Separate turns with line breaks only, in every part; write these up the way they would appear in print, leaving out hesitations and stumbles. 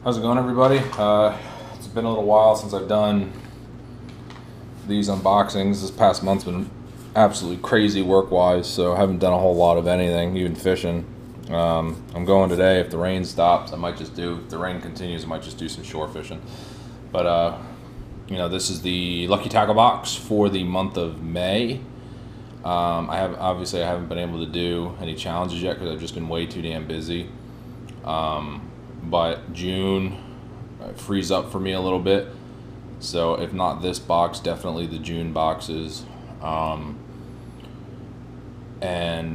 How's it going, everybody? It's been a little while since I've done these unboxings. This past month's been absolutely crazy work-wise, so I haven't done a whole lot of anything, even fishing. I'm going today. If the rain stops, I might just do. If the rain continues, I might just do some shore fishing. But this is the Lucky Tackle box for the month of May. I haven't been able to do any challenges yet because I've just been way too damn busy. But June frees up for me a little bit, so if not this box, definitely the June boxes. And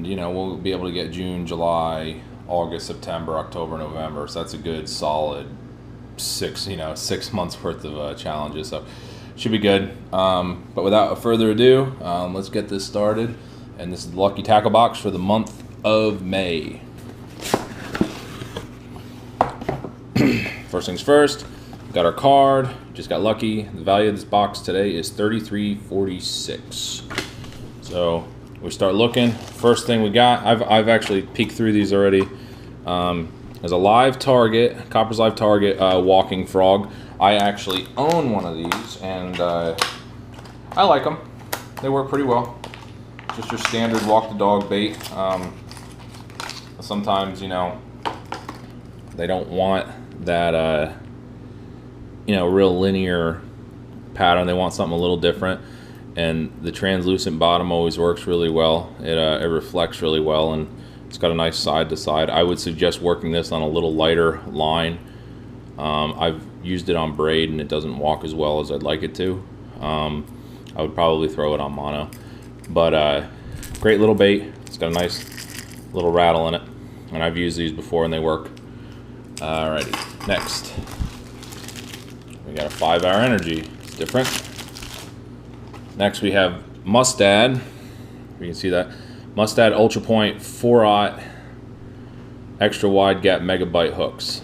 we'll be able to get June, July, August, September, October, November. So that's a good solid 6 months worth of challenges. So should be good. But without further ado, let's get this started. And this is the Lucky Tackle box for the month of May. First things first, got our card. Just got lucky. The value of this box today is $33.46. So we start looking. First thing we got, I've actually peeked through these already. There's a live target, Copper's live target walking frog. I actually own one of these, and I like them. They work pretty well. Just your standard walk the dog bait. Sometimes they don't want that real linear pattern. They want something a little different, and the translucent bottom always works really well. It reflects really well, and it's got a nice side to side. I would suggest working this on a little lighter line. I've used it on braid and it doesn't walk as well as I'd like it to. I would probably throw it on mono, but great little bait. It's got a nice little rattle in it, and I've used these before and they work. Alrighty, next we got a 5-hour energy. It's different. Next we have Mustad. You can see that Mustad Ultra Point 4/0 extra wide gap megabyte hooks.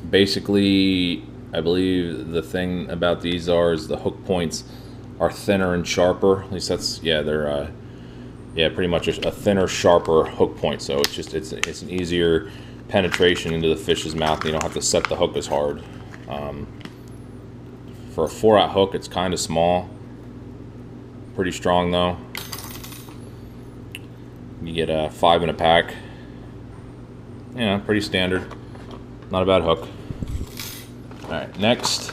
Basically, I believe the thing about these is the hook points are thinner and sharper. At least that's they're pretty much a thinner, sharper hook point. So it's an easier penetration into the fish's mouth. You don't have to set the hook as hard. For a 4/0 hook, it's kind of small. Pretty strong though. You get a 5 in a pack. Pretty standard. Not a bad hook. Alright, next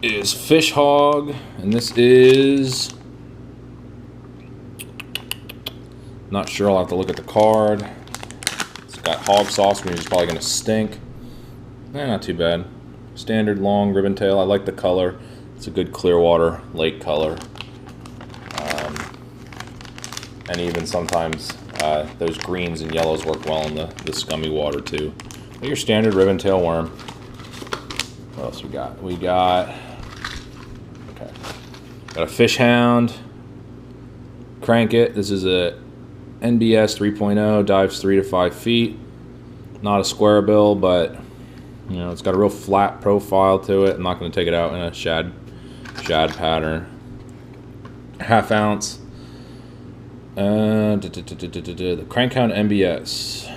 is Fish Hog, and this is, not sure, I'll have to look at the card. It's got hog sauce, which is probably going to stink. Not too bad. Standard long ribbon tail. I like the color. It's a good Clearwater lake color. And even sometimes those greens and yellows work well in the scummy water too. But your standard ribbon tail worm. What else we got? We got a Fish Hound. Crank it. This is a NBS 3.0, dives 3 to 5 feet. Not a square bill, but it's got a real flat profile to it. I'm not going to take it out in a shad pattern. 1/2 ounce. The Crank Hound NBS.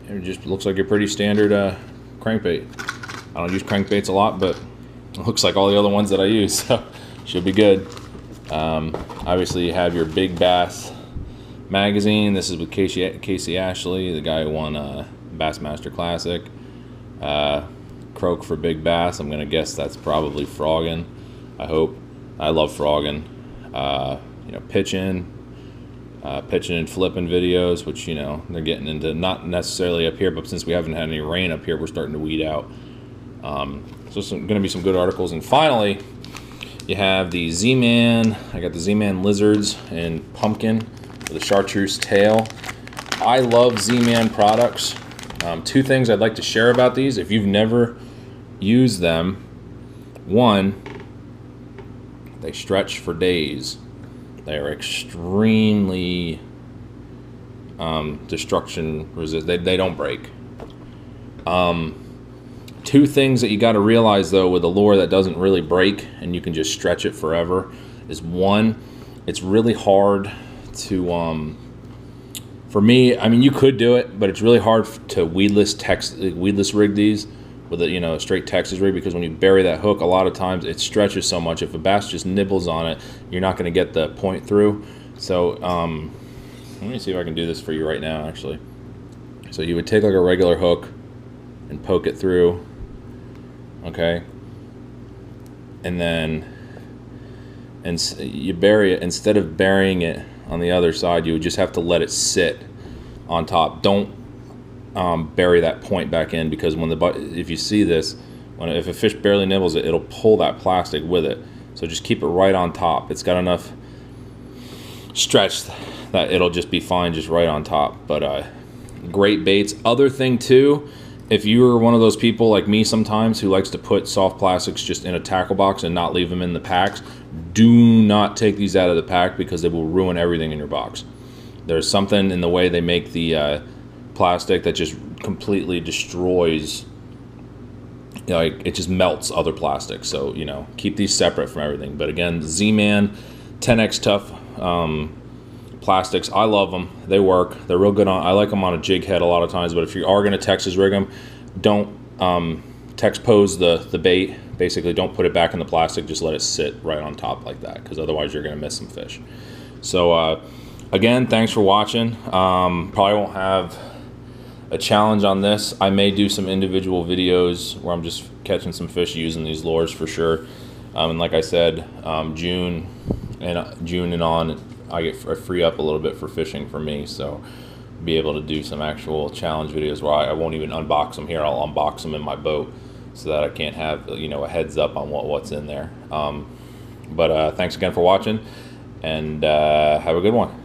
It just looks like a pretty standard crankbait. I don't use crankbaits a lot, but it looks like all the other ones that I use, so should be good. Obviously, you have your Big Bass magazine. This is with Casey Ashley, the guy who won Bassmaster Classic. Croak for Big Bass. I'm gonna guess that's probably frogging. I hope. I love frogging. Pitching and flipping videos, which they're getting into, not necessarily up here, but since we haven't had any rain up here, we're starting to weed out. So going to be some good articles. And finally, you have the Z-Man. I got the Z-Man lizards and pumpkin with a chartreuse tail. I love Z-Man products. 2 things I'd like to share about these. If you've never used them, 1, they stretch for days. They are extremely destruction resistant. They don't break. 2 things that you got to realize though with a lure that doesn't really break and you can just stretch it forever is, 1, it's really hard to For me, I mean, you could do it, but it's really hard to weedless rig these with a, a straight Texas rig, because when you bury that hook, a lot of times it stretches so much. If a bass just nibbles on it, you're not going to get the point through. So let me see if I can do this for you right now, actually. So you would take like a regular hook and poke it through, okay, and then you bury it. Instead of burying it on the other side, you would just have to let it sit on top. Don't bury that point back in, because if you see this, if a fish barely nibbles it, it'll pull that plastic with it. So just keep it right on top. It's got enough stretch that it'll just be fine, just right on top. But great baits. Other thing too, if you're one of those people like me sometimes who likes to put soft plastics just in a tackle box and not leave them in the packs, do not take these out of the pack, because they will ruin everything in your box. There's something in the way they make the plastic that just completely destroys, like it just melts other plastics. So keep these separate from everything. But again, Z-Man 10X Tough plastics, I love them. They work. They're real good on. I like them on a jig head a lot of times. But if you are going to Texas rig them, don't text pose the bait. Basically, don't put it back in the plastic. Just let it sit right on top like that, because otherwise you're going to miss some fish. So again, thanks for watching. Probably won't have a challenge on this. I may do some individual videos where I'm just catching some fish using these lures for sure. And like I said, June and on, I free up a little bit for fishing for me, so be able to do some actual challenge videos where I won't even unbox them here. I'll unbox them in my boat, so that I can't have a heads up on what's in there. But thanks again for watching, and have a good one.